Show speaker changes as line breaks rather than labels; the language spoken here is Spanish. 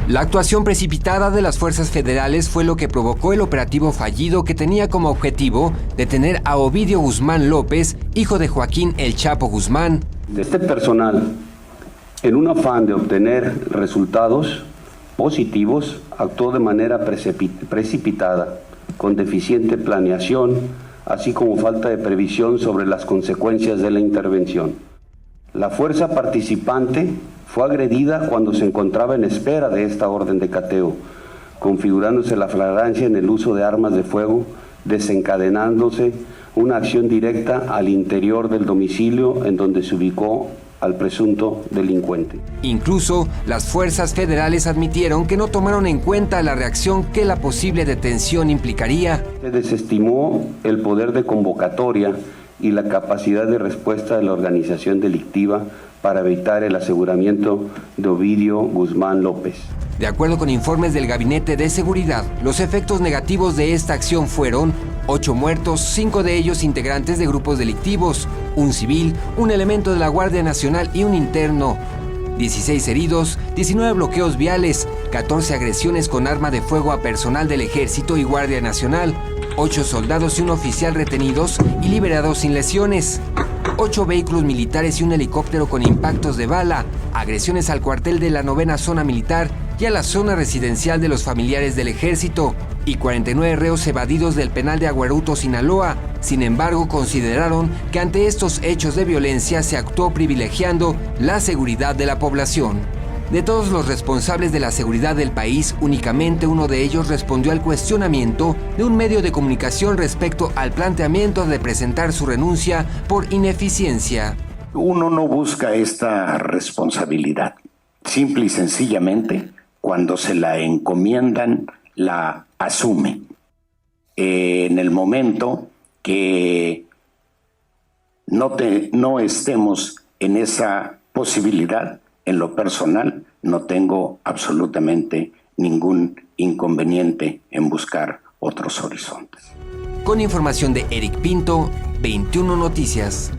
La actuación precipitada de las fuerzas federales fue lo que provocó el operativo fallido que tenía como objetivo detener a Ovidio Guzmán López, hijo de Joaquín El Chapo Guzmán.
Este personal, en un afán de obtener resultados positivos, actuó de manera precipitada, con deficiente planeación, así como falta de previsión sobre las consecuencias de la intervención. La fuerza participante fue agredida cuando se encontraba en espera de esta orden de cateo, configurándose la flagrancia en el uso de armas de fuego, desencadenándose una acción directa al interior del domicilio en donde se ubicó al presunto delincuente.
Incluso, las fuerzas federales admitieron que no tomaron en cuenta la reacción que la posible detención implicaría.
Se desestimó el poder de convocatoria y la capacidad de respuesta de la organización delictiva para evitar el aseguramiento de Ovidio Guzmán López.
De acuerdo con informes del Gabinete de Seguridad, los efectos negativos de esta acción fueron 8 muertos, 5 de ellos integrantes de grupos delictivos, un civil, un elemento de la Guardia Nacional y un interno, 16 heridos, 19 bloqueos viales, 14 agresiones con arma de fuego a personal del Ejército y Guardia Nacional, 8 soldados y un oficial retenidos y liberados sin lesiones, 8 vehículos militares y un helicóptero con impactos de bala, agresiones al cuartel de la 9ª Zona Militar y a la zona residencial de los familiares del Ejército, y 49 reos evadidos del penal de Aguaruto, Sinaloa. Sin embargo, consideraron que ante estos hechos de violencia se actuó privilegiando la seguridad de la población. De todos los responsables de la seguridad del país, únicamente uno de ellos respondió al cuestionamiento de un medio de comunicación respecto al planteamiento de presentar su renuncia por ineficiencia.
Uno no busca esta responsabilidad. Simple y sencillamente, cuando se la encomiendan, la asume. En el momento que no estemos en esa posibilidad, en lo personal, no tengo absolutamente ningún inconveniente en buscar otros horizontes.
Con información de Eric Pinto, 21 Noticias.